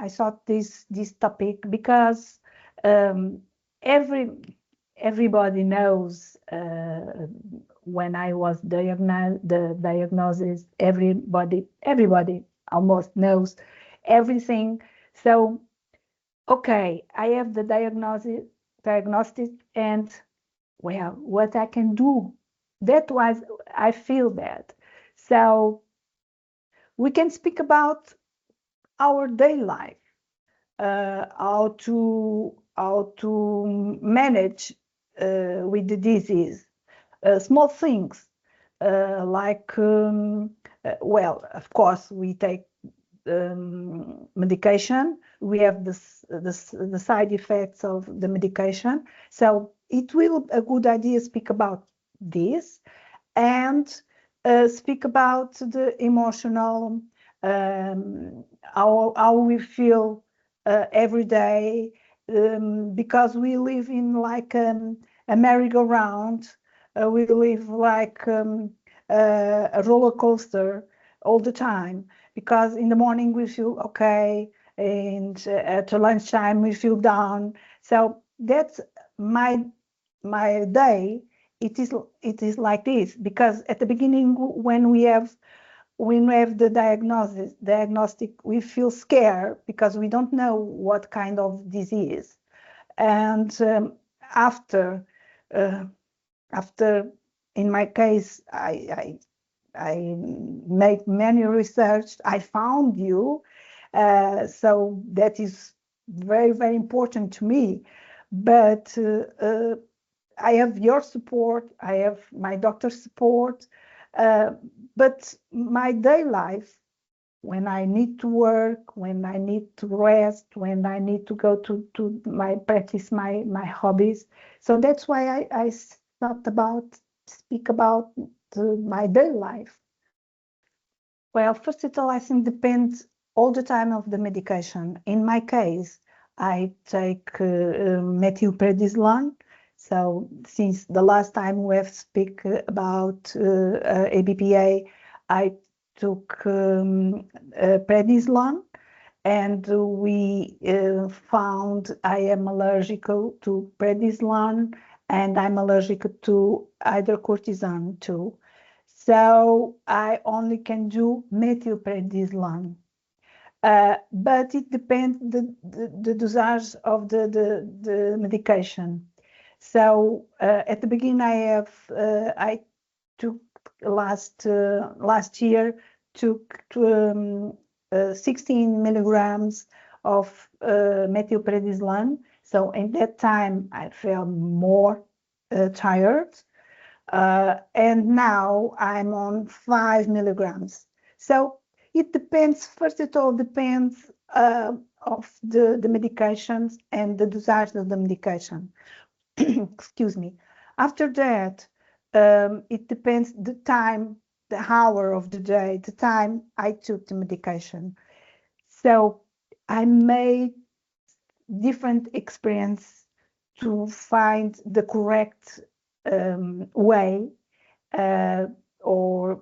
I thought this topic because everybody knows when I was diagnosed, the diagnosis, everybody almost knows everything. So, okay, I have the diagnostic, and well, what I can do. That was, I feel bad. So we can speak about our daily life, how to manage with the disease, small things like well, of course, we take medication. We have the side effects of the medication. So it will a good idea speak about this and speak about the emotional, how we feel every day, because we live in like a merry-go-round. We live like a roller coaster all the time, because in the morning we feel okay, and at lunchtime we feel down. So that's my day. It is like this, because at the beginning, when we have the diagnostic, we feel scared because we don't know what kind of disease. And after in my case, I make many research. I found you, so that is very, very important to me. But I have your support. I have my doctor's support. But my day life, when I need to work, when I need to rest, when I need to go to my practice, my hobbies. So that's why I thought about speak about my daily life. Well, first of all, I think depends all the time of the medication. In my case, I take methylprednisolone. So since the last time we have speak about ABPA, I took prednisolone, and we found I am allergic to prednisolone, and I'm allergic to hydrocortisone too. So I only can do methylprednisolone. But it depends the dosage of the medication. So at the beginning, I took last year took 16 milligrams of methylprednisolone. So in that time, I felt more tired. And now I'm on 5 milligrams. So it depends, first of all, depends of the medications and the dosage of the medication. Excuse me. After that, it depends the time, the hour of the day, the time I took the medication. So I made different experience to find the correct way, or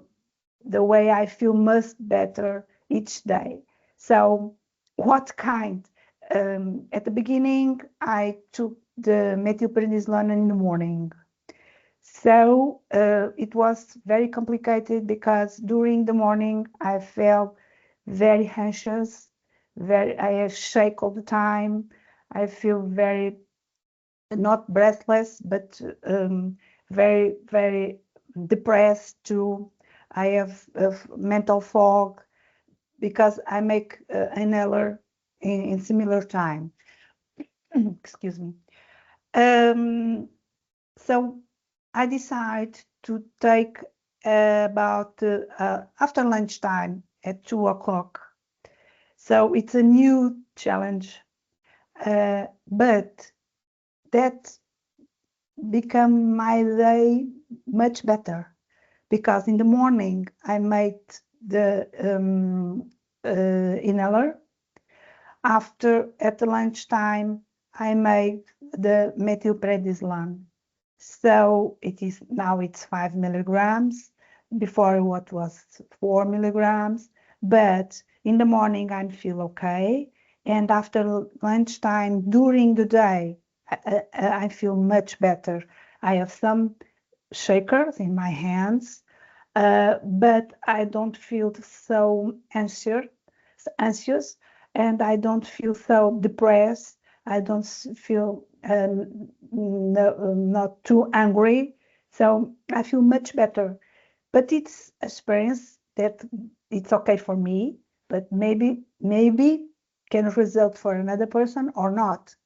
the way I feel most better each day. So what kind? At the beginning, I took the methylprednisolone in the morning. So it was very complicated because during the morning I felt very anxious, I shake all the time. I feel very, not breathless, but very, very depressed too. I have mental fog because I make inhaler in similar time. Excuse me. So I decide to take about after lunchtime at 2 o'clock. So it's a new challenge, but that become my day much better, because in the morning I made the inhaler. After, at the lunchtime, I made the methylprednisolone. So it is now it's 5 milligrams. Before what was 4 milligrams. But in the morning I feel okay. and after lunchtime, during the day, I feel much better. I have some shakers in my hands, but I don't feel so anxious, and I don't feel so depressed. I don't feel not too angry, so I feel much better. But it's experience that it's okay for me, but maybe can result for another person or not.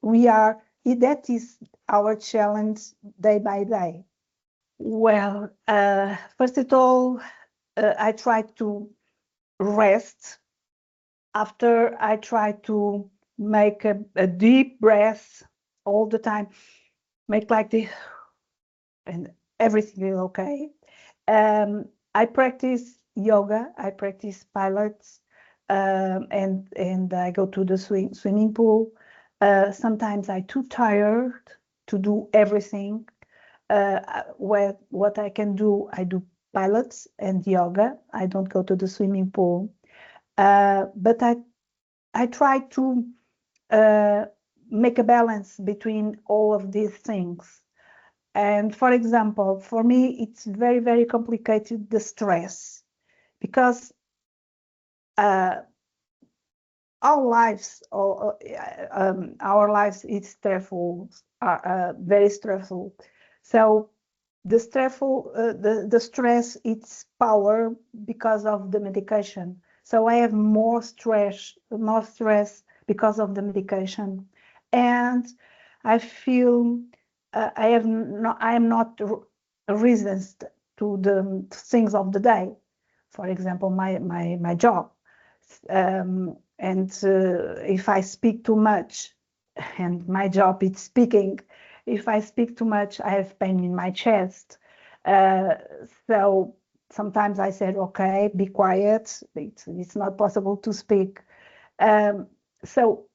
That is our challenge day by day. Well, first of all, I try to rest. After, I try to make a deep breath all the time, make like this, and everything is okay. I practice yoga, I practice pilates, and I go to the swimming pool. Sometimes I'm too tired to do everything. What I can do, I do pilates and yoga. I don't go to the swimming pool, but I try to make a balance between all of these things. And for example, for me, it's very, very complicated, the stress, because our lives, our lives is stressful, very stressful. So the stress, it's power because of the medication. So I have more stress because of the medication, and I feel I am not resistant to the things of the day. For example, my job, and if I speak too much, and my job is speaking, if I speak too much, I have pain in my chest. So sometimes I said, okay, be quiet. It's not possible to speak. So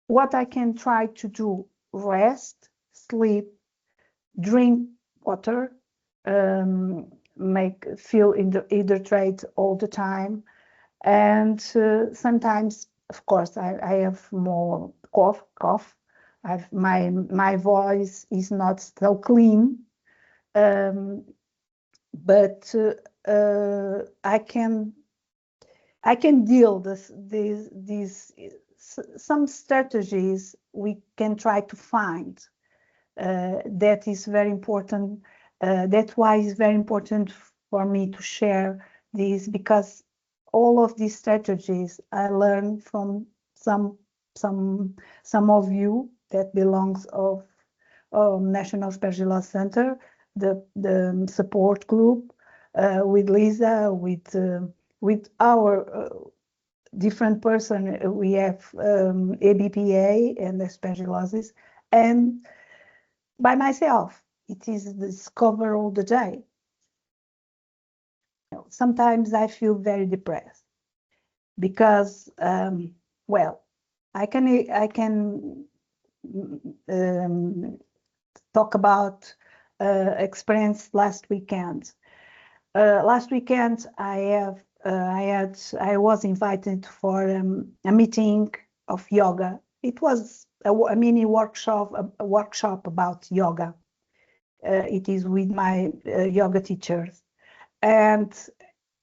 what I can try to do, rest, sleep, drink water, feel hydrated all the time. And sometimes, of course, I have more cough. My voice is not so clean, but I can deal these some strategies we can try to find. That is very important. That's why it's very important for me to share this, because all of these strategies I learned from some of you that belongs of National Aspergillosis Centre, the support group, with Lisa, with our different person. We have ABPA and aspergillosis, and by myself. It is discover all the day. Sometimes I feel very depressed because, well, I can talk about experience last weekend. Last weekend, I was invited for a meeting of yoga. It was a mini workshop, a workshop about yoga. It is with my yoga teachers, and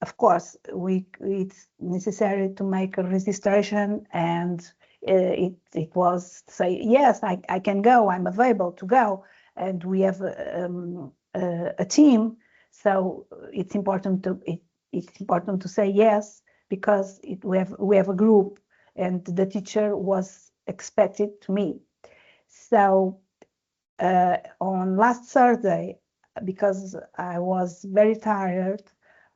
of course, it's necessary to make a registration, and it was say yes, I can go, I'm available to go, and we have a team, so it's important to say yes, because we have a group, and the teacher was expected to meet. So on last Thursday, because I was very tired,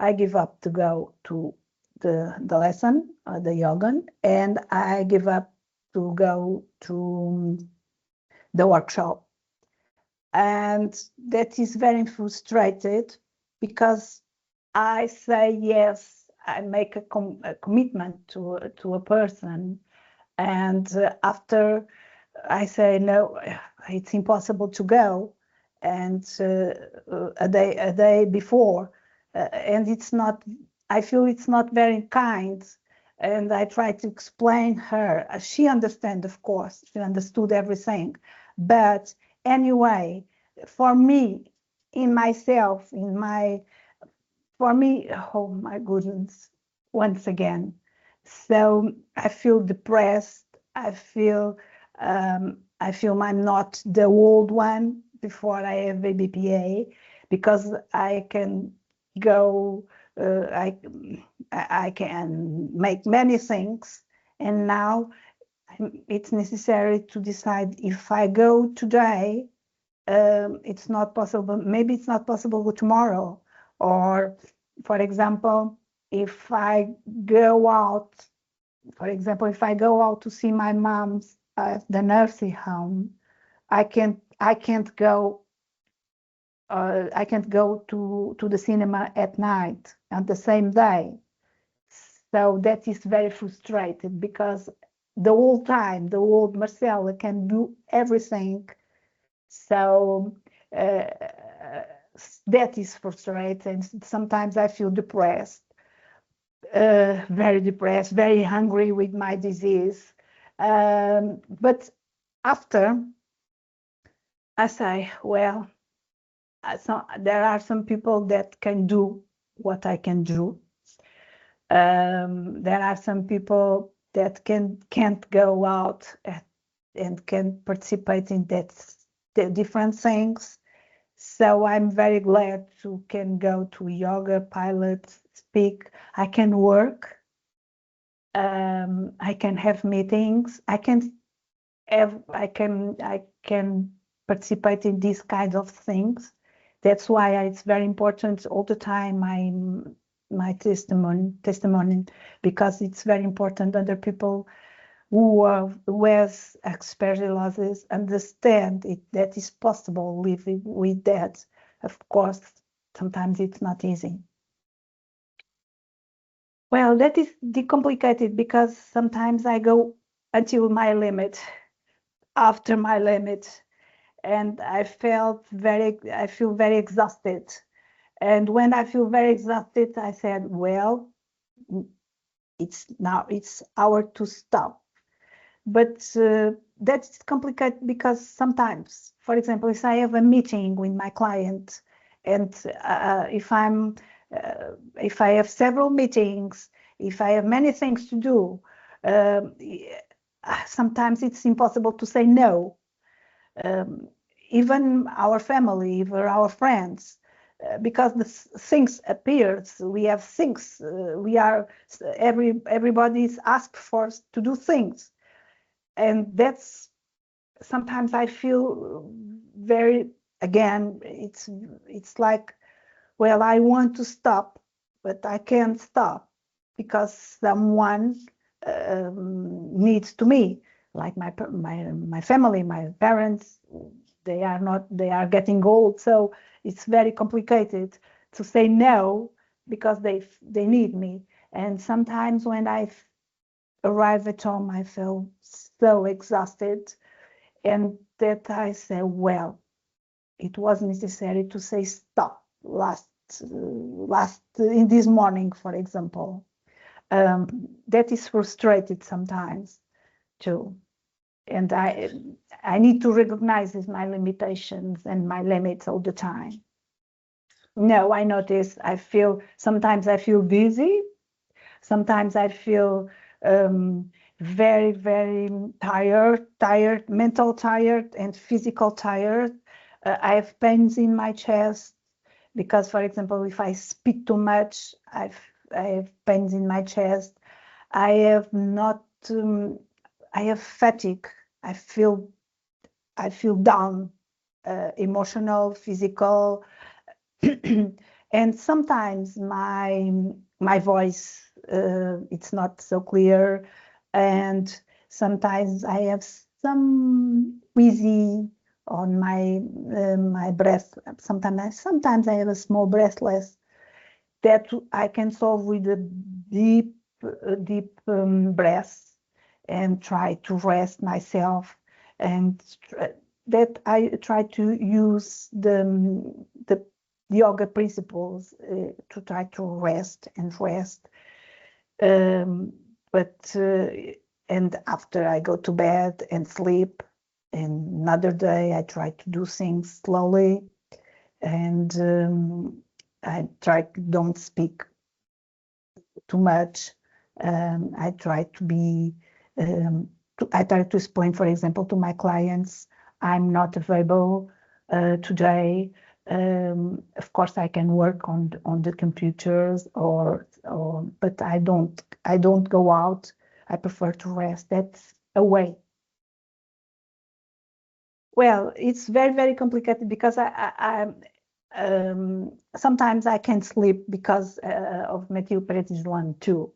I give up to go to the lesson, the yoga, and I give up to go to the workshop. And that is very frustrated, because I say yes, I make a commitment to a person, and after I say no, it's impossible to go, and a day before, and it's not. I feel it's not very kind, And I tried to explain her. She understood, of course, she understood everything. But anyway, for me, in myself, for me, oh my goodness, once again. So I feel depressed. I feel I'm not the old one before I have ABPA, because I can go, I can make many things, and now it's necessary to decide if I go today. It's not possible. Maybe it's not possible tomorrow, or, for example, if I go out. For example, if I go out to see my mom at the nursing home, I can't go. I can't go to the cinema at night on the same day. So that is very frustrated, because the whole time, the old Marcela can do everything. So uh, that is frustrating. Sometimes I feel depressed, very depressed, very hungry with my disease. But after, I say, well, there are some people that can do what I can do. There are some people that can't go out and can participate in the different things. So I'm very glad to can go to yoga, pilot, speak. I can work. I can have meetings. I can participate in these kinds of things. That's why it's very important all the time, my testimony, because it's very important. Other people who has aspergillosis understand that is possible living with that. Of course, sometimes it's not easy. Well, that is decomplicated, because sometimes I go until my limit, after my limit, and I feel very exhausted. And when I feel very exhausted, I said, well, it's hour to stop. But that's complicated, because sometimes, for example, if I have a meeting with my client, and if I have several meetings, if I have many things to do, sometimes it's impossible to say no. Um, Even our family, even our friends, because the things appears, we have things, everybody's asked for us to do things, and that's sometimes I feel very, again, it's like, well, I want to stop, but I can't stop, because someone needs to me, like my family, my parents. They are getting old, so it's very complicated to say no, because they need me. And sometimes when I arrive at home, I feel so exhausted, and that I say, well, it was necessary to say stop last in this morning, for example. That is frustrated sometimes too, and I need to recognize my limitations and my limits all the time. No, I notice sometimes I feel busy. Sometimes I feel very, very tired, mental tired and physical tired. I have pains in my chest, because, for example, if I speak too much, I have pains in my chest. I have not. I have fatigue. I feel down, emotional, physical. And sometimes my voice, it's not so clear, and sometimes I have some wheezy on my breath. Sometimes I have a small breathless that I can solve with a deep breath, and try to rest myself, and that I try to use the yoga principles to try to rest and rest. but and after I go to bed and sleep, and another day I try to do things slowly, and I try to don't speak too much. I try to be, I try to explain, for example, to my clients, I'm not available today. Of course, I can work on the computers, but I don't go out. I prefer to rest. That's a way. Well, it's very, very complicated because sometimes I can't sleep because of methylprednisolone too.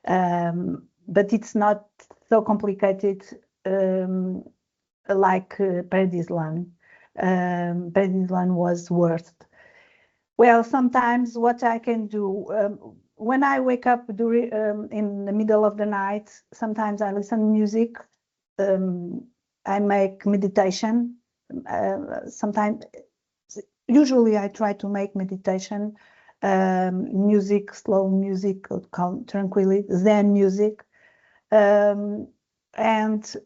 But it's not so complicated like prednisolone. Prednisolone was worse. Well, sometimes what I can do, when I wake up in the middle of the night, sometimes I listen music. I make meditation. Sometimes, usually I try to make meditation, music, slow music, called tranquility, Zen music. And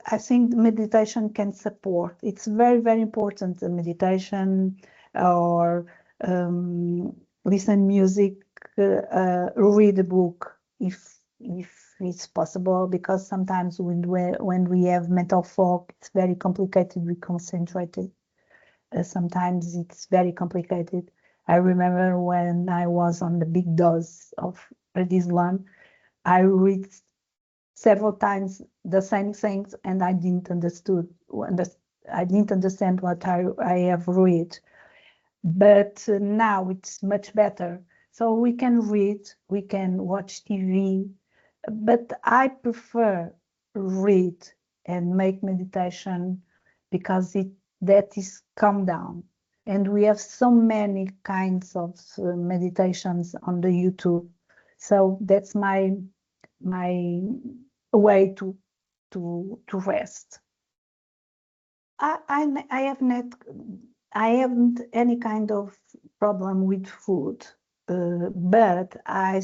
I think meditation can support. It's very, very important, the meditation or listen music, read a book if it's possible, because sometimes when we have mental fog, it's very complicated. We concentrate. Sometimes it's very complicated. I remember when I was on the big dose of prednisolone, I read several times the same things, and I didn't understand what I have read. But now it's much better. So we can read, we can watch TV, but I prefer read and make meditation because that is calm down. And we have so many kinds of meditations on the YouTube. So that's my way to rest. I haven't any kind of problem with food, but I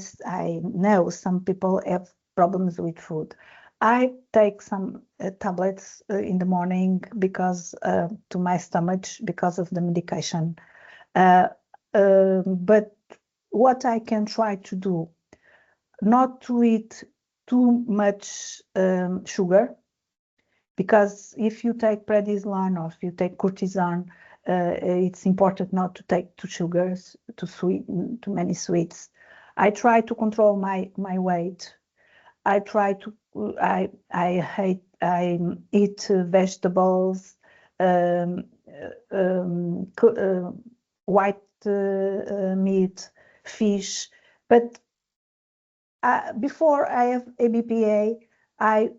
know some people have problems with food. I take some tablets in the morning because to my stomach because of the medication. But what I can try to do, not to eat too much sugar, because if you take prednisolone or if you take cortisone, it's important not to take too sugars, too many sweets. I try to control my weight. I try to I eat vegetables, um, white meat, fish, but before I have ABPA, I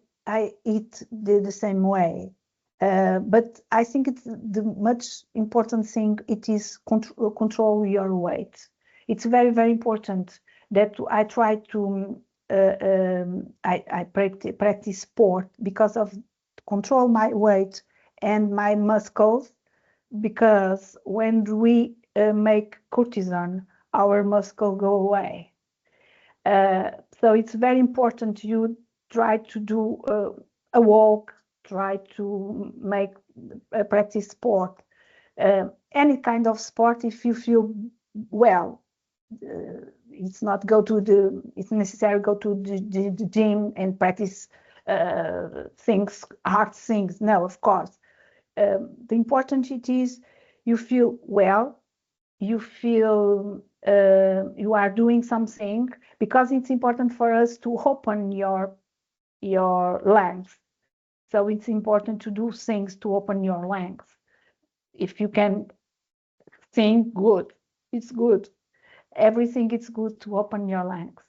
eat the same way. But I think it's the much important thing. It is control your weight. It's very, very important that I try to I practice sport because of control my weight and my muscles. Because when we make cortisone, our muscle go away. So it's very important you try to do a walk, try to make practice sport, any kind of sport if you feel well. It's not go to it's necessary go to the gym and practice things, hard things. No, of course. The important it is you feel well, you feel you are doing something, because it's important for us to open your lungs. So it's important to do things to open your lungs. If you can think, good, it's good. Everything is good to open your lungs.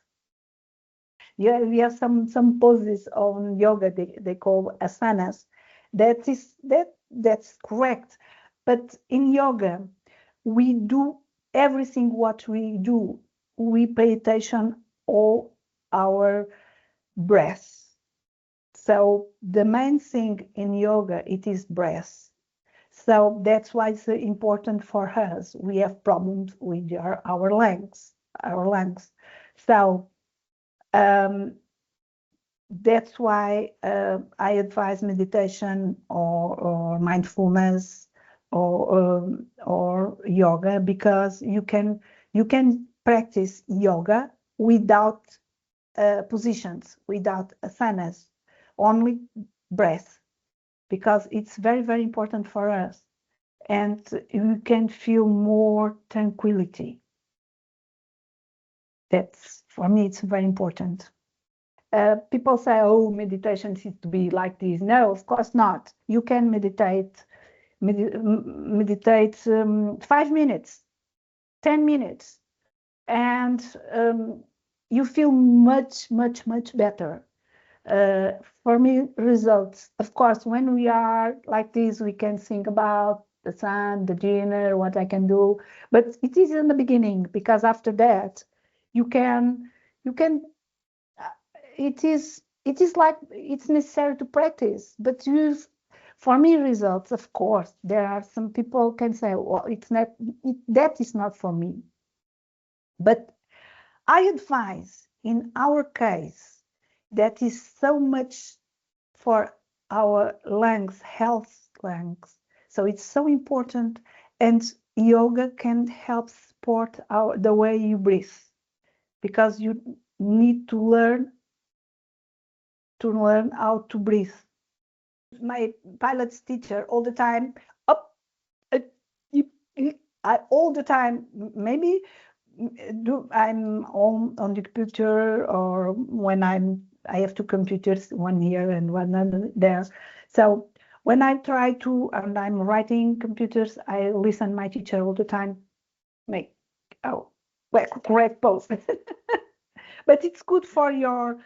Yeah, we have some poses on yoga they call asanas. That's correct. But in yoga, we do everything what we do. We pay attention all our breath. So the main thing in yoga, it is breath. So that's why it's important for us. We have problems with our lungs, So that's why I advise meditation or mindfulness or yoga, because you can practice yoga without positions, without asanas, only breath, because it's very, very important for us. And you can feel more tranquility. That's, for me, it's very important. People say, oh, meditation needs to be like this. No, of course not. You can meditate 5 minutes, 10 minutes, and you feel much, much, much better. For me, results. Of course, when we are like this, we can think about the sun, the dinner, what I can do. But it is in the beginning, because after that, you can it is like it's necessary to practice, but for me, results, of course, there are some people can say, well, it's not, that is not for me. But I advise, in our case, that is so much for our lungs, health lungs. So it's so important, and yoga can help support the way you breathe, because you need to learn how to breathe. My pilot's teacher all the time, up, all the time, maybe I'm on the computer, or when I have two computers, one here and one there. So when I try to, and I'm writing computers, I listen my teacher all the time, correct pose. But it's good for your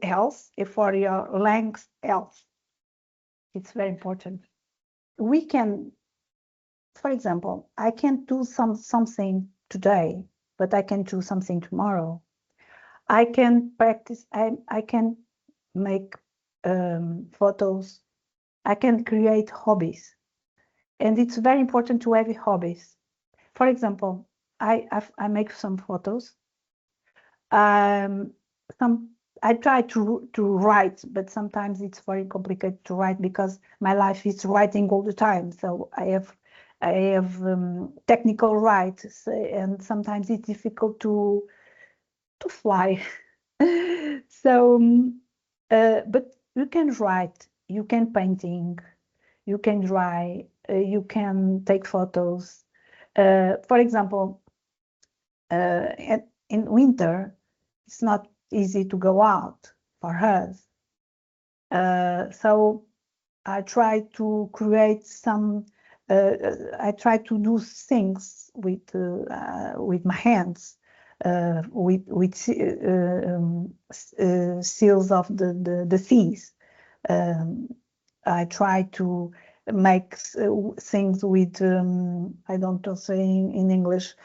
health, for your lungs health. It's very important. We can, for example, I can't do something today, but I can do something tomorrow. I can practice, I can make photos, I can create hobbies. And it's very important to have hobbies. For example, I make some photos. I try to write, but sometimes it's very complicated to write, because my life is writing all the time. So I have technical writes, and sometimes it's difficult to fly. So, but you can write, you can painting, you can draw, you can take photos. For example, in winter, it's not easy to go out for us. So I try to create some, I try to do things with my hands, with seals of the seas. I try to make things with, I don't know saying in English.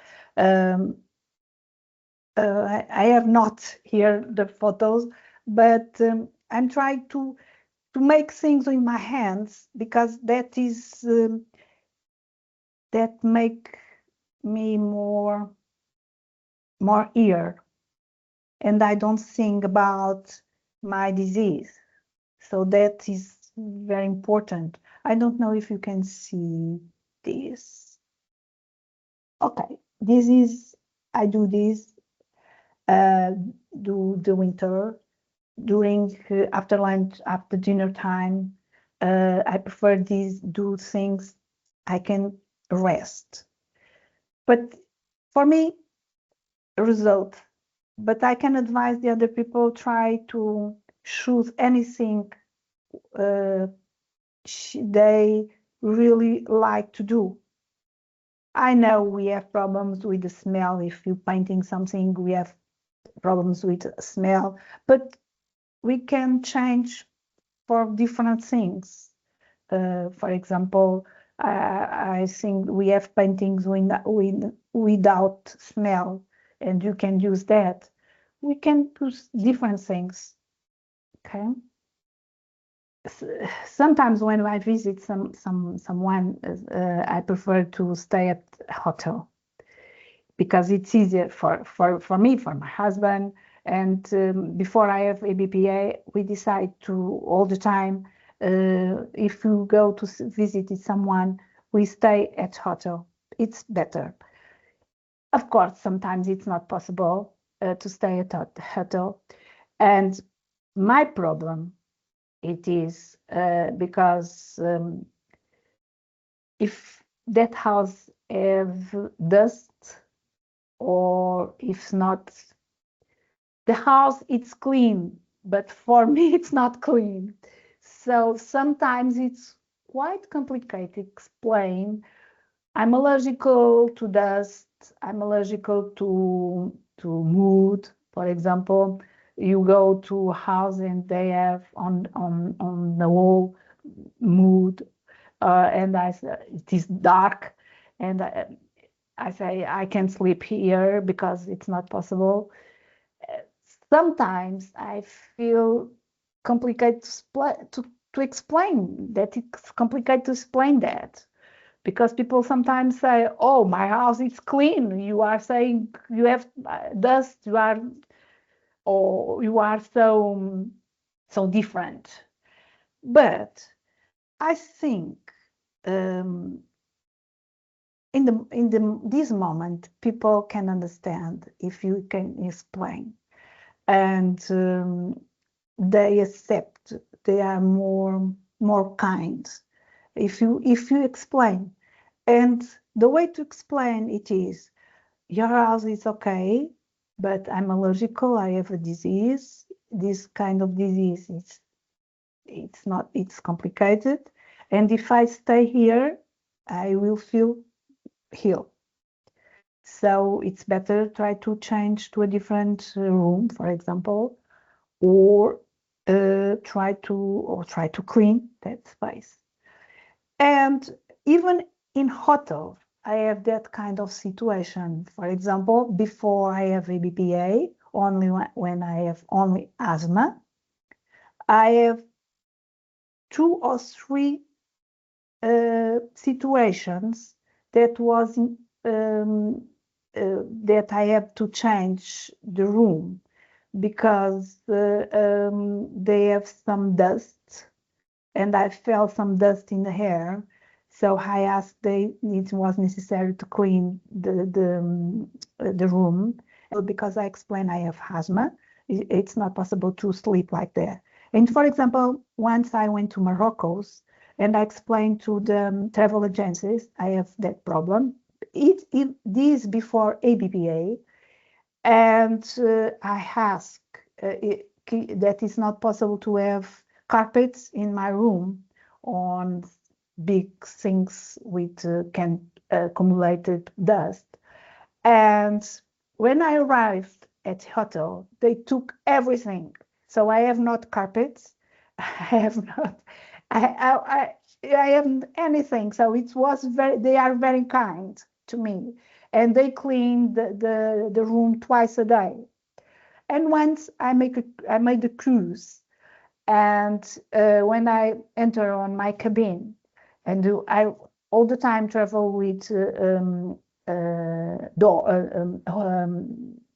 I have not here the photos, but I'm trying to make things with my hands, because that is that make me more here, and I don't think about my disease. So that is very important. I don't know if you can see this. Okay, this is, I do this do the winter, during after lunch, after dinner time. I prefer these do things I can rest. But for me, result. But I can advise the other people, try to choose anything they really like to do. I know we have problems with the smell. If you're painting something, we have problems with smell, but we can change for different things. For example, I think we have paintings without smell, and you can use that. We can do different things. Okay. Sometimes when I visit someone, I prefer to stay at a hotel, because it's easier for me, for my husband. And before I have ABPA, we decide to all the time, if you go to visit someone, we stay at hotel. It's better. Of course, sometimes it's not possible to stay at hotel. And my problem, it is because if that house have dust, or if not, the house it's clean, but for me it's not clean. So sometimes it's quite complicated to explain. I'm allergic to dust. I'm allergic to mould. For example, you go to a house and they have on the wall mood, and I say it is dark, and I say I can sleep here because it's not possible. Sometimes I feel complicated to explain that. It's complicated to explain that because people sometimes say, "Oh, my house is clean." You are saying you have dust. You are, or you are so different. But I think um, in this moment, people can understand if you can explain, and they accept. They are more kind if you explain. And the way to explain it is, your house is okay, but I'm allergical. I have a disease. This kind of disease is it's complicated, and if I stay here, I will feel healed. So it's better try to change to a different room, for example, or try to clean that space. And even in hotel, I have that kind of situation. For example, before I have ABPA, only when I have only asthma, I have 2 or 3 situations that was that I have to change the room because they have some dust, and I felt some dust in the hair. So I asked it was necessary to clean the room because I explained I have asthma. It's not possible to sleep like that. And for example, once I went to Morocco's and I explained to the travel agencies I have that problem. This before ABPA, and I ask that it's not possible to have carpets in my room on big sinks with can accumulated dust. And when I arrived at the hotel, they took everything. So I have not carpets. I have not. I haven't anything. So it was very. They are very kind to me, and they clean the room twice a day. And once I made a cruise, and when I enter on my cabin, and I all the time travel with door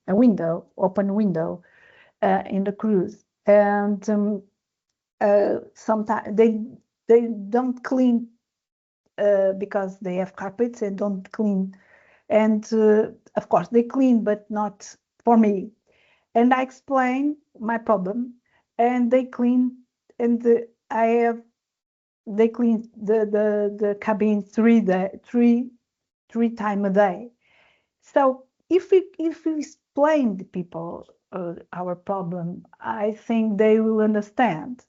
a window, open window in the cruise, and sometimes they don't clean because they have carpets and don't clean, and of course they clean, but not for me. And I explain my problem, and they clean, and I have they clean the cabin three time a day. So if we explain to people our problem, I think they will understand.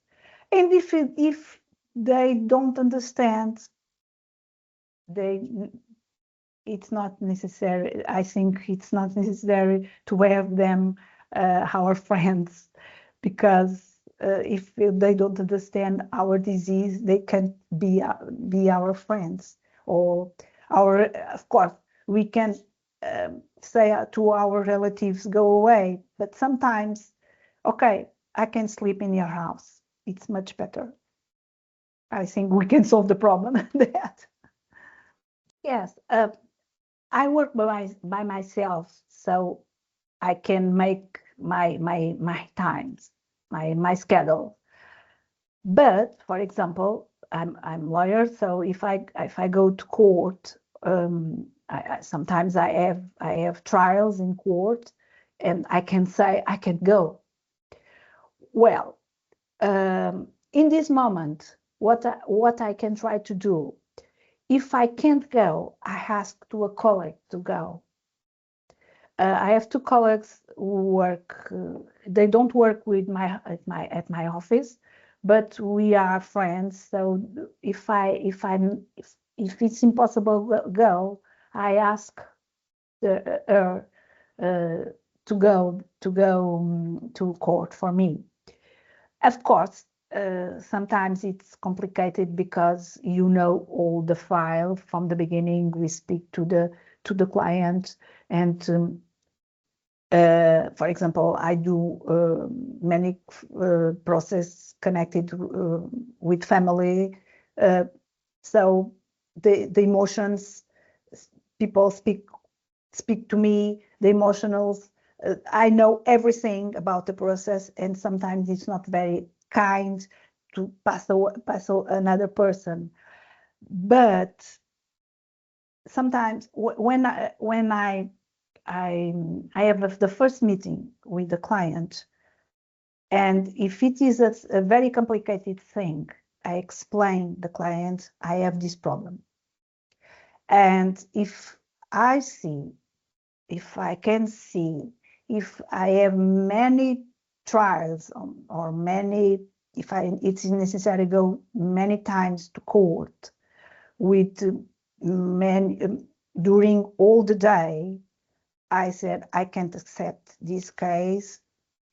And if they don't understand, they it's not necessary. I think it's not necessary to have them our friends, because if they don't understand our disease, they can be our friends, or our. Of course, we can say to our relatives, "Go away," but sometimes, okay, I can sleep in your house. It's much better. I think we can solve the problem. That yes. I work by myself, so I can make my times, my schedule. But for example, I'm lawyer, so if I go to court, sometimes I have trials in court, and I can say I can go. Well, in this moment, what I can try to do, if I can't go, I ask to a colleague to go. I have two colleagues who work. They don't work with at my office, but we are friends. So if it's impossible to go, I ask her to go to court for me. Of course, sometimes it's complicated because you know all the file from the beginning. We speak to the client, and for example, I do many process connected with family. So the emotions, people speak to me, the emotionals. I know everything about the process, and sometimes it's not very kind to pass another person. But sometimes when I have the first meeting with the client, and if it is a very complicated thing, I explain the client I have this problem. And if I can see, if I have many trials or many, if it's necessary to go many times to court with many during all the day, I said, I can't accept this case.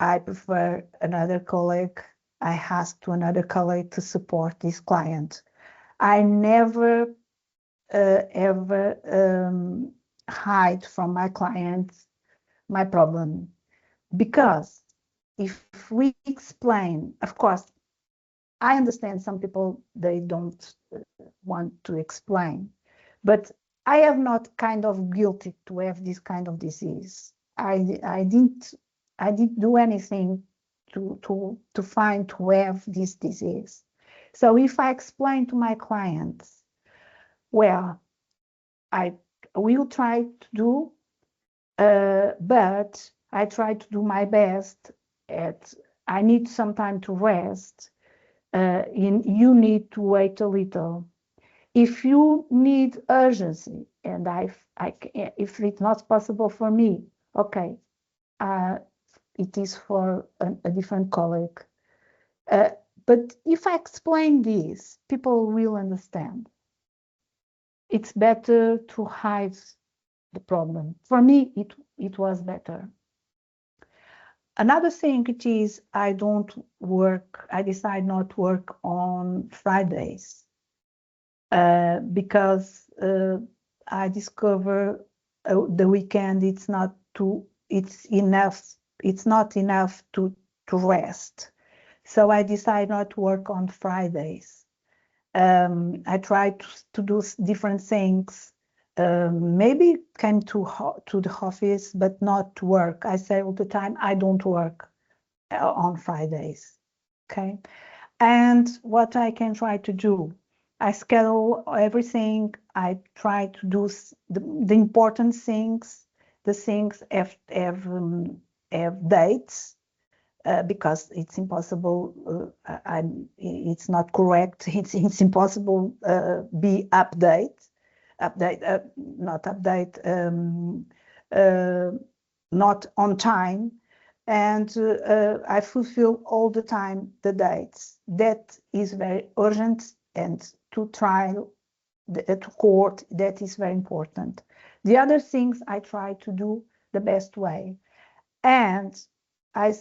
I prefer another colleague. I asked to another colleague to support this client. I never ever hide from my clients my problem, because if we explain, of course, I understand some people, they don't want to explain, but I am not kind of guilty to have this kind of disease. I didn't do anything to have this disease. So if I explain to my clients, well, I will try to do, but I try to do my best. I need some time to rest. You need to wait a little. If you need urgency, and if it's not possible for me, okay, it is for a different colleague. But if I explain this, people will understand. It's better to hide the problem. For me, it was better. Another thing it is, I decide not to work on Fridays because I discover the weekend it's not enough to rest. So I decide not to work on Fridays. I try to do different things. Maybe came to the office, but not to work. I say all the time, I don't work on Fridays. Okay. And what I can try to do, I schedule everything. I try to do the important things. The things have dates. Because it's impossible, it's not correct. It's impossible be not on time, and I fulfill all the time the dates. That is very urgent, and to trial, to court, that is very important. The other things I try to do the best way, and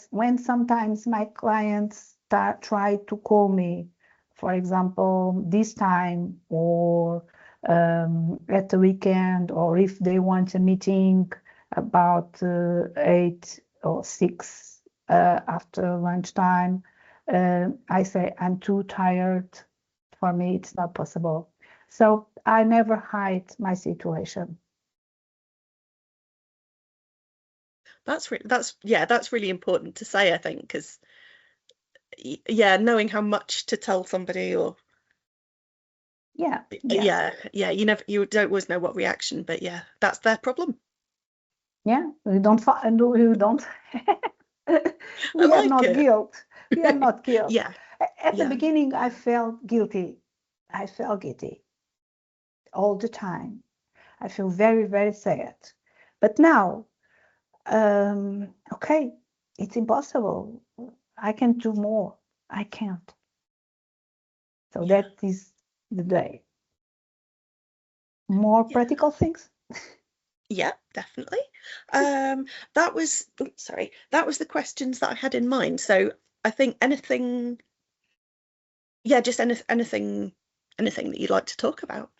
when sometimes my clients try to call me, for example, this time or at the weekend, or if they want a meeting about 8 or 6 after lunchtime, I say, I'm too tired. For me, it's not possible. So I never hide my situation. That's really important to say, I think, because yeah, knowing how much to tell somebody, or Yeah, you don't always know what reaction, but yeah, that's their problem. Yeah, we don't I we have like not it. guilt. We have not guilt. Yeah, At the yeah, beginning, I felt guilty. I felt guilty all the time. I feel very, very sad. But now, okay, it's impossible. I can do more. I can't. So yeah, that is the day. More yeah, practical things. yeah, definitely. That was, sorry, that was the questions that I had in mind. So I think anything, yeah, just anything that you'd like to talk about.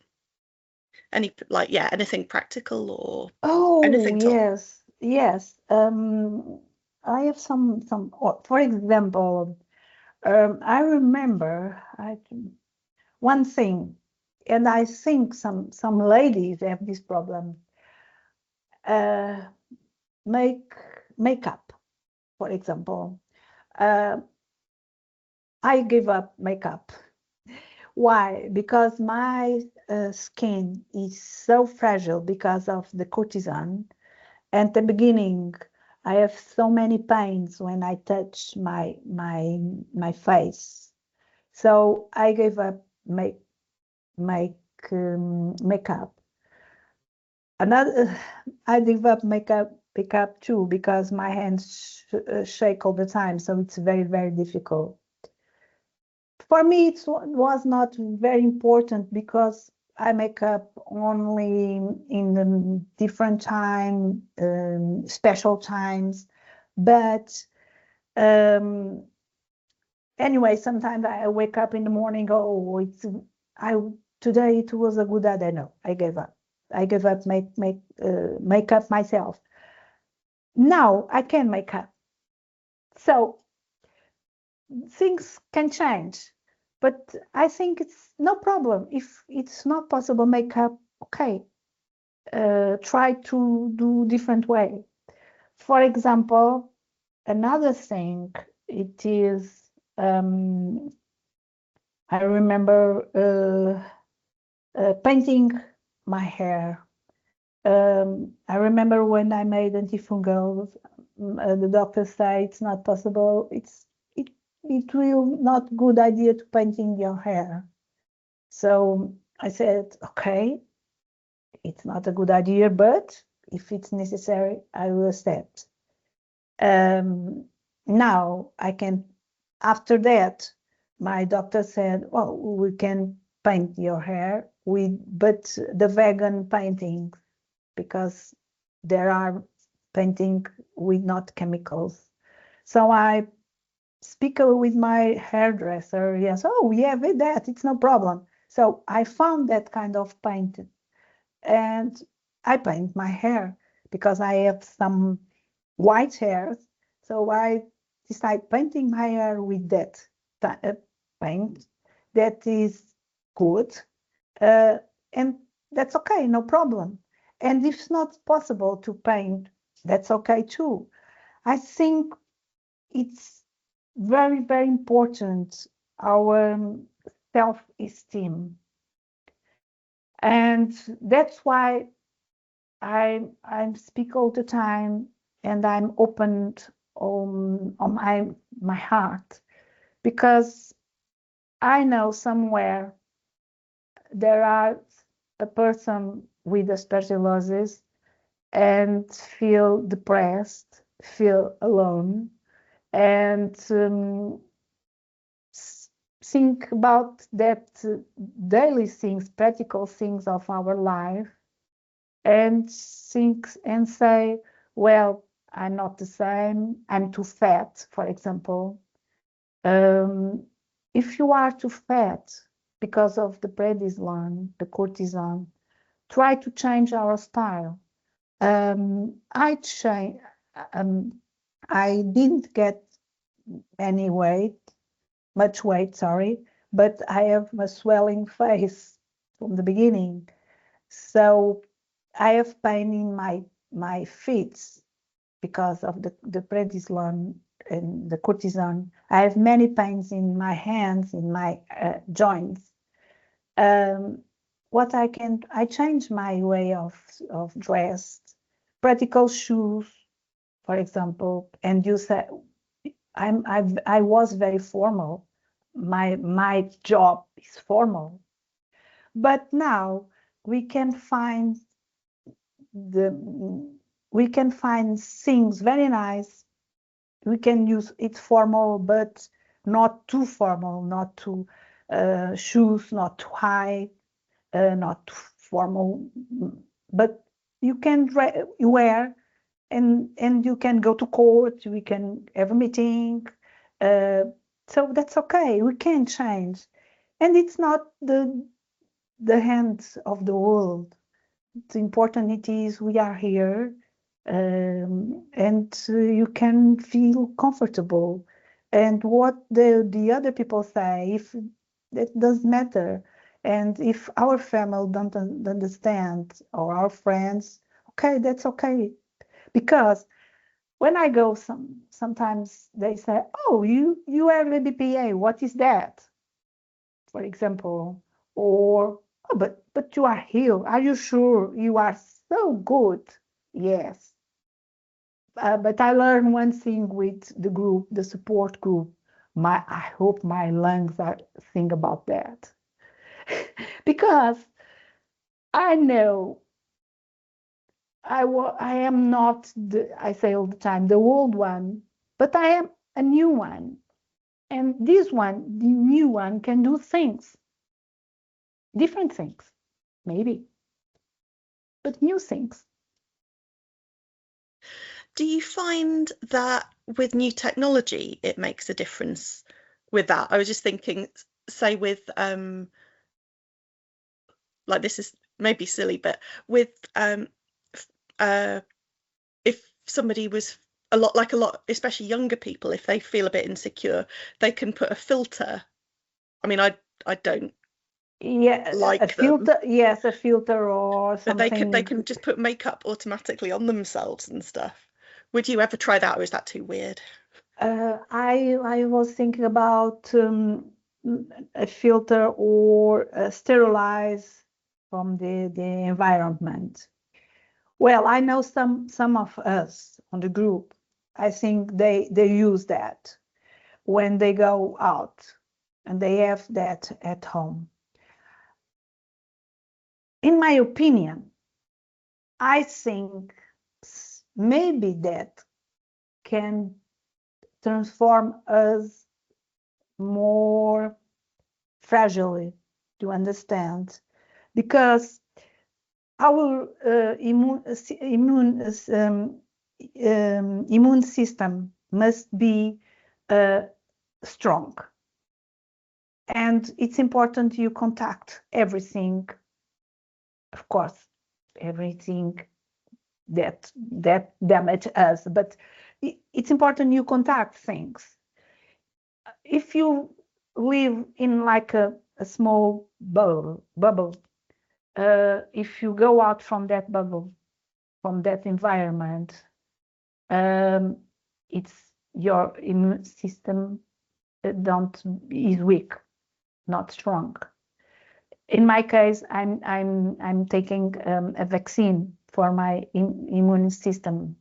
Anything practical or Oh, anything top. yes, yes. I have for example, I remember one thing, and I think some ladies have this problem. Uh, make makeup, for example. Uh, I give up makeup. Why? Because my skin is so fragile because of the cortisone. At the beginning, I have so many pains when I touch my face. So I gave up make makeup. Another, I gave up makeup too because my hands shake all the time. So it's very, very difficult. For me, it was not very important because I make up only in the different time, special times. But um, anyway, sometimes I wake up in the morning. Oh, I today it was a good day. No, I gave up. I gave up make up myself. Now I can make up. So things can change, but I think it's no problem. If it's not possible makeup, okay, try to do different way. For example, another thing, it is, I remember painting my hair. I remember when I made antifungals, the doctor said it's not possible. It it will not good idea to painting your hair. So I said, okay, it's not a good idea, but if it's necessary, I will accept. Now I can. After that, my doctor said, well, we can paint your hair but the vegan painting, because there are painting with not chemicals. So I speak with my hairdresser. Yes, oh, we have that. It's no problem. So I found that kind of paint, and I paint my hair because I have some white hairs. So I decide painting my hair with that paint that is good, uh, and that's okay, no problem. And if it's not possible to paint, that's okay too. I think it's very, very important, our self-esteem. And that's why I speak all the time, and I'm opened on my heart, because I know somewhere there are a person with aspergillosis and feel depressed, feel alone, and think about that daily things, practical things of our life, and think and say, well, I'm not the same, I'm too fat, for example. Um, if you are too fat because of the prednisone, the cortisone, try to change our style. I change. Um, I didn't get any weight, much weight, sorry, but I have a swelling face from the beginning. So I have pain in my feet. because of the prednisolone and the cortisone. I have many pains in my hands, in my joints. What I changed my way of dress, practical shoes, for example, and you said I was very formal. My job is formal, but now we can find things very nice. We can use it formal, but not too formal, not too shoes, not too high, not too formal, but you can wear and you can go to court, we can have a meeting. So that's okay, we can change. And it's not the hands of the world. The important it is we are here, and you can feel comfortable. And what the other people say, if that doesn't matter. And if our family don't understand, or our friends, okay, that's okay. Because when I go, sometimes they say, "Oh, you are ABPA. What is that?" For example, or, "Oh, but you are here. Are you sure? You are so good." Yes. But I learned one thing with the group, the support group. I hope my lungs are think about that. Because I know I am not I say all the time, the old one, but I am a new one. And this one, the new one, can do things, different things, maybe, but new things. Do you find that with new technology, it makes a difference with that? I was just thinking, say with like, this is maybe silly, but with if somebody was a lot, especially younger people, if they feel a bit insecure, they can put a filter. I mean, I don't Yeah, like a them, filter, yes, a filter or but something. they can just put makeup automatically on themselves and stuff. Would you ever try that, or is that too weird? I was thinking about a filter or sterilize from the environment. Well, I know some of us on the group. I think they use that when they go out, and they have that at home. In my opinion, I think maybe that can transform us more fragile, to understand, because our immune system must be strong, and it's important you contact everything, of course, everything that damage us, but it's important you contact things. If you live in like a small bubble, if you go out from that bubble, from that environment, it's your immune system is weak, not strong. In my case, I'm taking a vaccine for my immune system.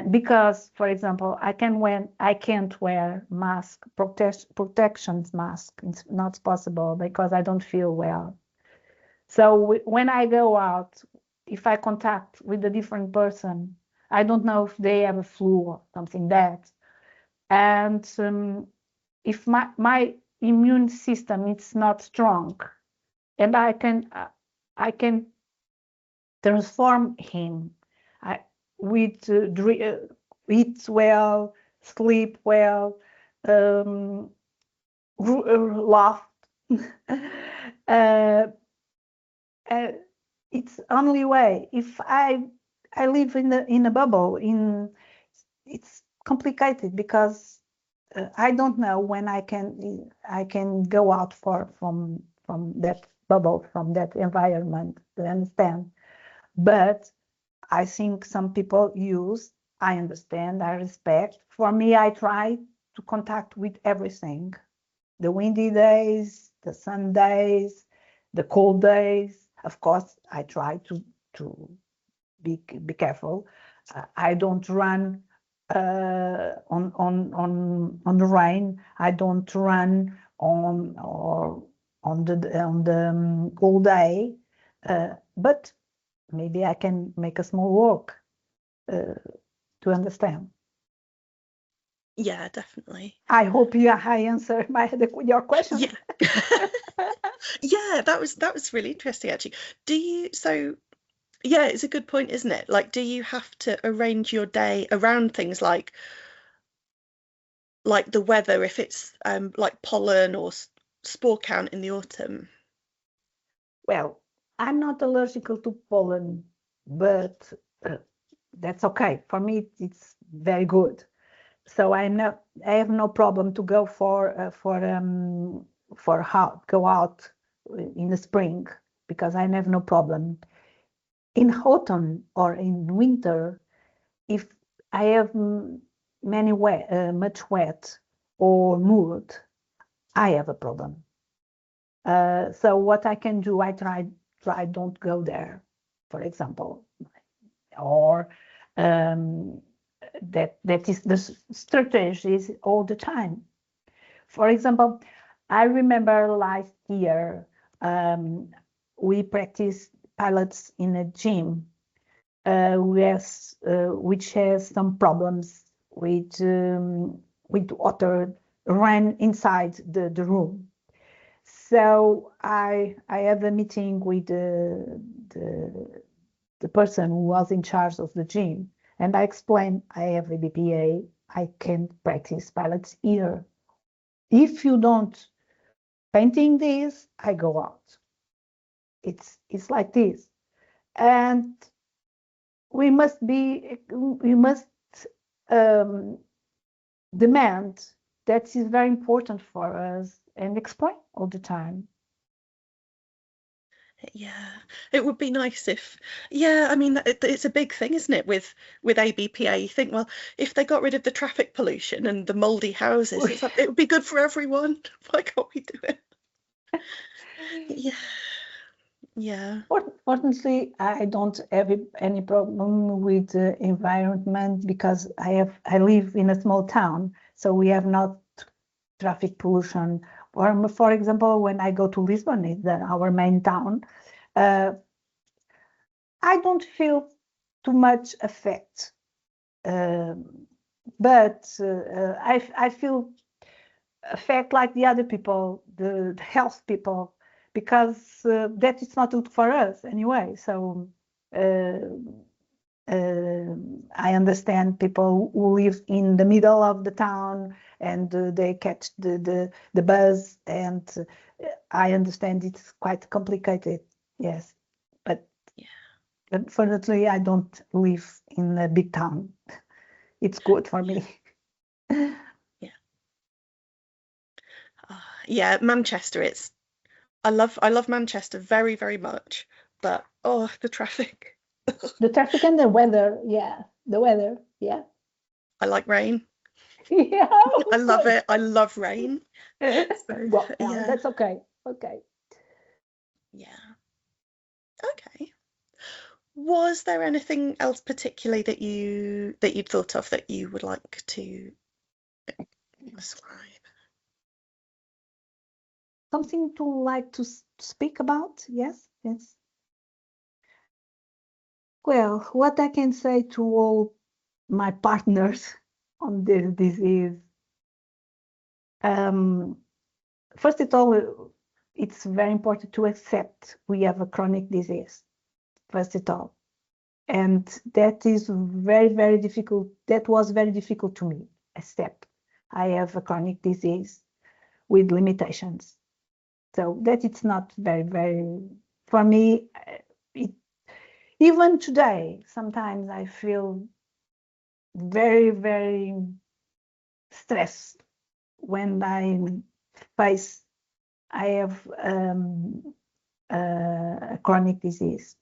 Because, for example, I can't wear mask, protections mask. It's not possible because I don't feel well. So when I go out, if I contact with a different person, I don't know if they have a flu or something that. And if my immune system is not strong, and I can transform him. With eat well, sleep well, laugh. uh, it's only way. If I live in a bubble, it's complicated because I don't know when I can go out from that bubble, from that environment, to understand. But I think some people use I understand, I respect. For me, I try to contact with everything. The windy days, the sun days, the cold days. Of course, I try to be careful. I don't run on the rain. I don't run on the cold day. But maybe I can make a small walk to understand. Yeah, definitely. I hope I answered your question. Yeah. Yeah, that was really interesting actually. Yeah, it's a good point, isn't it? Like, do you have to arrange your day around things like the weather, if it's like pollen or spore count in the autumn? Well, I'm not allergic to pollen, but that's okay. For me, it's very good. So I have no problem to go go out in the spring because I have no problem. In autumn or in winter, if I have much wet or mold, I have a problem. So what I can do, I try don't go there, for example, or that is the strategy is all the time. For example, I remember last year we practiced pilots in a gym which has some problems with water ran inside the room. So I had a meeting with the person who was in charge of the gym, and I explained I have ABPA, I can't practice pilots here. If you don't painting this, I go out. It's like this, and we must um, demand that is very important for us and explain all the time. Yeah, it would be nice if, yeah, I mean, it's a big thing, isn't it, with ABPA? You think, well, if they got rid of the traffic pollution and the mouldy houses, it's like, it would be good for everyone. Why can't we do it? Yeah, yeah. Fortunately, I don't have any problem with the environment because I live in a small town, so we have not traffic pollution. For example, when I go to Lisbon, it's our main town, I don't feel too much effect, but I feel affect like the other people, the health people, because that is not good for us anyway. So I understand people who live in the middle of the town and they catch the bus, and I understand it's quite complicated. Yes, but Yeah. unfortunately, I don't live in a big town. It's good for me. Yeah. Yeah, Manchester, I love Manchester very, very much, but oh, the traffic. The traffic and the weather, yeah, the weather, yeah. I like rain. Yeah, I love it. I love rain. So, well, yeah. that's okay. Okay. Yeah. Okay. Was there anything else particularly that you'd thought of that you would like to describe? Something to like to speak about? Yes, yes. Well, what I can say to all my partners on this disease, first of all, it's very important to accept we have a chronic disease, first of all. And that is very, very difficult. That was very difficult to me, accept I have a chronic disease with limitations. So that it's not very, very, for me, even today, sometimes I feel very, very stressed when I have a chronic disease.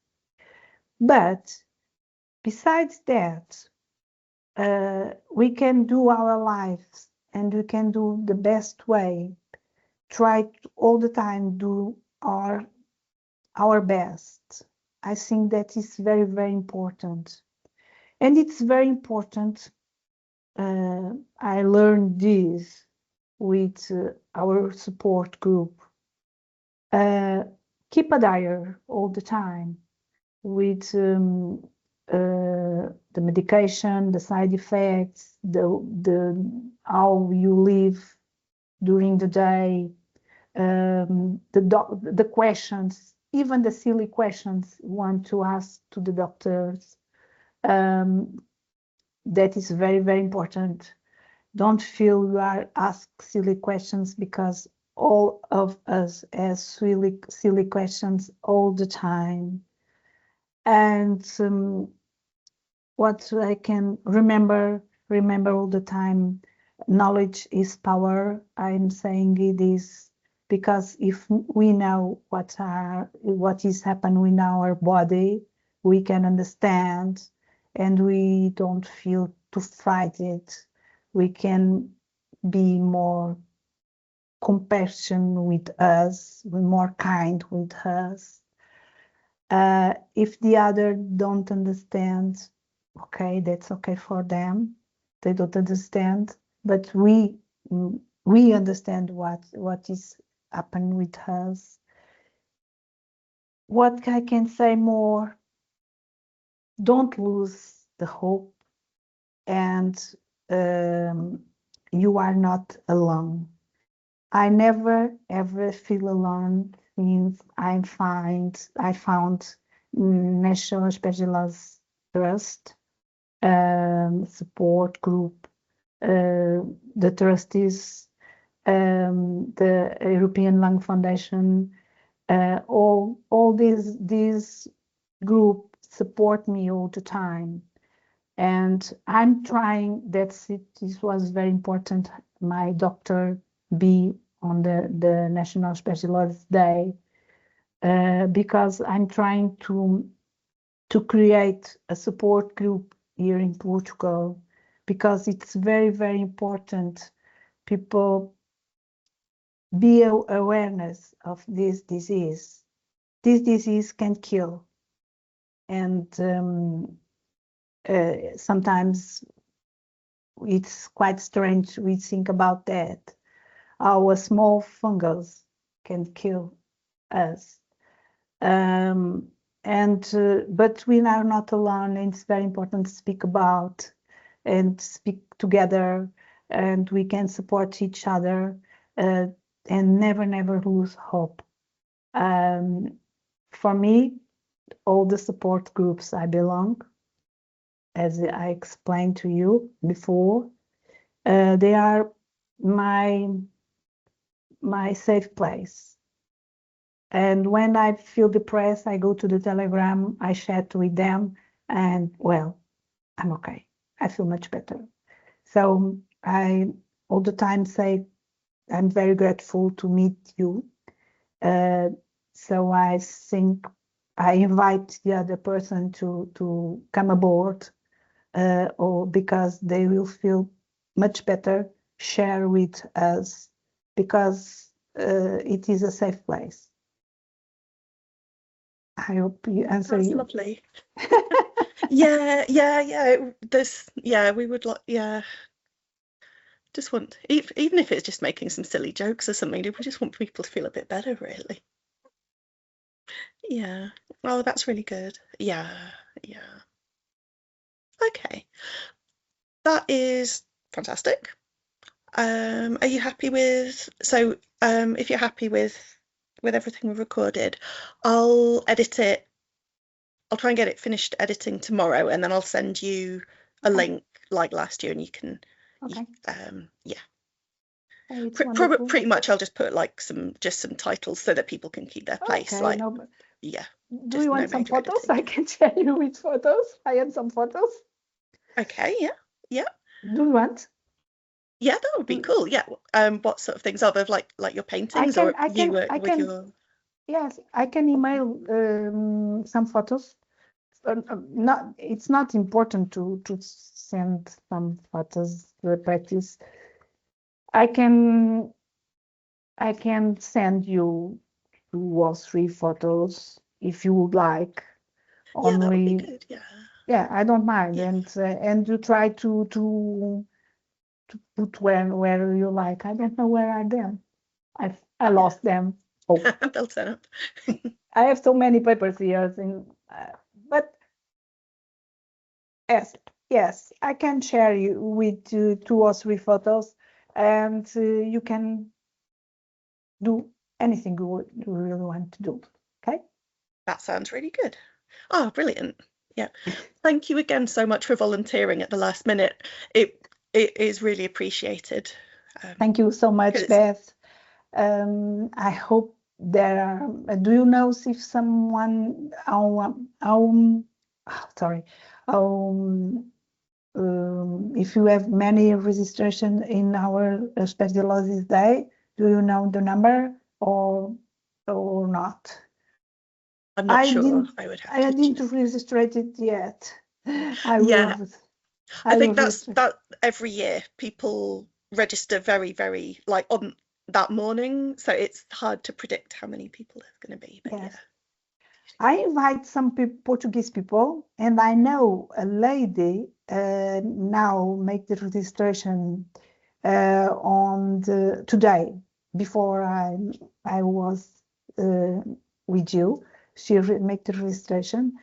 But besides that, we can do our lives and we can do the best way. Try to, all the time, do our best. I think that is very, very important. And it's very important. I learned this with our support group. Keep a diary all the time with the medication, the side effects, the how you live during the day, the questions, even the silly questions you want to ask to the doctors. That is very, very important. Don't feel you are asked silly questions, because all of us ask silly questions all the time. And what I can remember all the time, knowledge is power. I'm saying it is because if we know what is happening in our body, we can understand, and we don't feel to fight it. We can be more compassion with us, more kind with us. If the other don't understand, okay, that's okay for them. They don't understand, but we understand what is happening with us. What I can say more? Don't lose the hope, and you are not alone. I never ever feel alone since I found National Aspergillosis Trust support group. The trustees, the European Lung Foundation, all these group support me all the time, and I'm trying. This was very important. My doctor be on the National Aspergillosis Day, because I'm trying to create a support group here in Portugal, because it's very, very important people be awareness of this disease. This disease can kill, and sometimes it's quite strange we think about that. Our small fungus can kill us. But we are not alone, and it's very important to speak about and speak together, and we can support each other, and never lose hope. For me, all the support groups I belong, as I explained to you before, they are my safe place. And when I feel depressed, I go to the Telegram, I chat with them, and well, I'm okay. I feel much better. So I all the time say I'm very grateful to meet you. So I think I invite the other person to come aboard, or because they will feel much better, share with us, because it is a safe place. I hope you answer. That's you. lovely. Yeah. We would like, just want, even if it's just making some silly jokes or something, we just want people to feel a bit better, really. Yeah. Oh, that's really good. Yeah. Okay. That is fantastic. Are you happy with, so if you're happy with everything we've recorded, I'll edit it. I'll try and get it finished editing tomorrow, and then I'll send you a link like last year, and you can. Okay. Yeah. Pretty much I'll just put like some titles so that people can keep their place. Okay, like, no, but yeah. Do you want some photos? Editing. I can share you with photos. I have some photos. Okay. Yeah. Do you want? Yeah, that would be cool. Yeah. What sort of things of like your paintings, or you work with your? Yes, I can email some photos. Not, it's not important to send some photos to practice. I can send you 2 or 3 photos if you would like. Yeah, that would be Only, good. Yeah. yeah, I don't mind. Yeah. And you try to put where you like. I don't know where are them. I lost them. Oh, They'll turn up. I have so many papers here, but yes, I can share you with 2 or 3 photos, and you can do anything you really want to do. Okay. That sounds really good. Oh, brilliant. Yeah. Thank you again so much for volunteering at the last minute. It is really appreciated. Thank you so much, Because Beth. I hope there are. Do you know if someone? Sorry. If you have many registration in our Aspergillosis Day, do you know the number or not? I'm not sure. I would have to didn't check. register it yet. I Yeah, will. I I will think that's register. that every year people register very, very like on that morning, so it's hard to predict how many people there's going to be. But Yes. yeah. I invite some Portuguese people, and I know a lady now make the registration on today before I was uh, with you. She make the registration.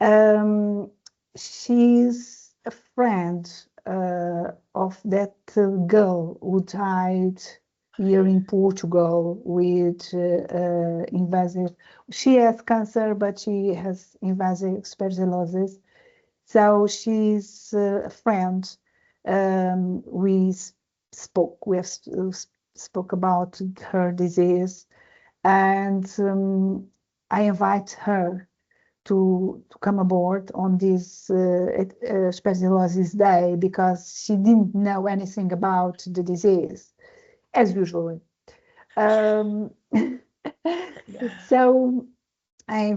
Um, she's a friend of that girl who died here in Portugal with invasive. She has cancer, but she has invasive aspergillosis. So she's a friend. We spoke. We have spoke about her disease, and I invite her to come aboard on this Aspergillosis Day because she didn't know anything about the disease, as usual. Um, Yeah. so I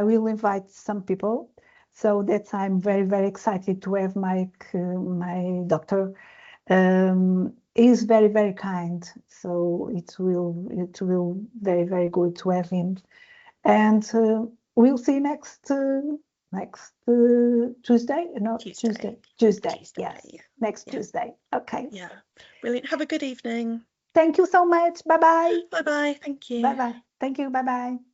will invite some people. So that's I'm very, very excited to have my doctor. He's very, very kind. So it will very, very good to have him. And we'll see next Tuesday. No, Tuesday. Tuesday. Tuesday. Yes, next Yeah. Tuesday. Okay. Yeah. Brilliant. Have a good evening. Thank you so much. Bye bye. Bye bye. Thank Bye you. bye. Thank you. Bye bye.